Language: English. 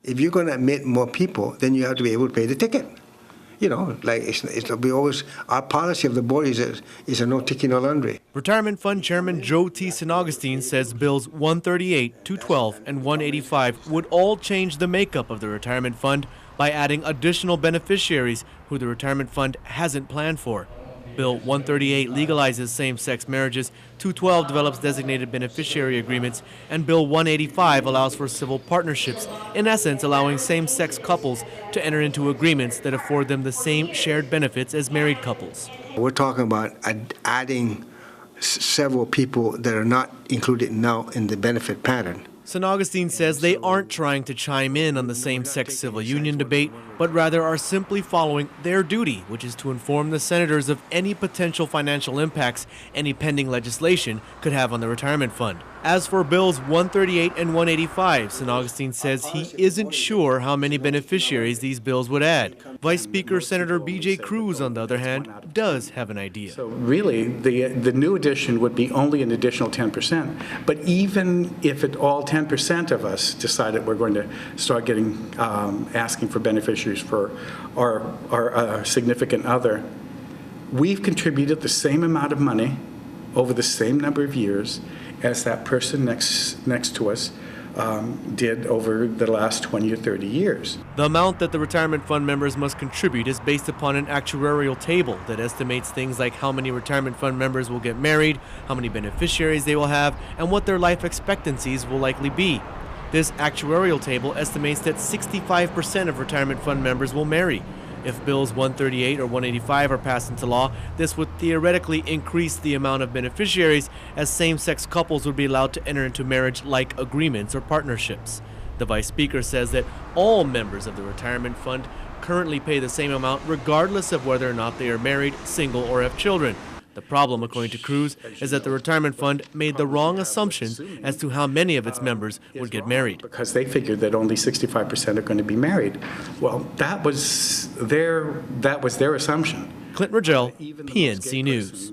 If you're going to admit more people, then you have to be able to pay the ticket. You know, like it'll be always, our policy of the board is a no ticket, no laundry. Retirement Fund Chairman Joe T. St. Augustine says Bills 138, 212, and 185 would all change the makeup of the retirement fund by adding additional beneficiaries who the retirement fund hasn't planned for. Bill 138 legalizes same-sex marriages, 212 develops designated beneficiary agreements, and Bill 185 allows for civil partnerships, in essence allowing same-sex couples to enter into agreements that afford them the same shared benefits as married couples. We're talking about adding several people that are not included now in the benefit pattern. St. Augustine says they aren't trying to chime in on the same-sex civil union debate, but rather are simply following their duty, which is to inform the senators of any potential financial impacts any pending legislation could have on the retirement fund. As for Bills 138 and 185, St. Augustine says he isn't sure how many beneficiaries these bills would add. Vice Speaker Senator B.J. Cruz, on the other hand, does have an idea. So really, the new addition would be only an additional 10%. But even if all 10% of us decided we're going to start getting asking for beneficiaries for our significant other, we've contributed the same amount of money over the same number of years as that person next to us did over the last 20 or 30 years. The amount that the retirement fund members must contribute is based upon an actuarial table that estimates things like how many retirement fund members will get married, how many beneficiaries they will have, and what their life expectancies will likely be. This actuarial table estimates that 65% of retirement fund members will marry. If Bills 138 or 185 are passed into law, this would theoretically increase the amount of beneficiaries, as same-sex couples would be allowed to enter into marriage-like agreements or partnerships. The Vice Speaker says that all members of the retirement fund currently pay the same amount regardless of whether or not they are married, single, or have children. The problem, according to Cruz, is that the retirement fund made the wrong assumptions as to how many of its members would get married. Because they figured that only 65% are going to be married. Well, that was their assumption. Clint Rogel, PNC News.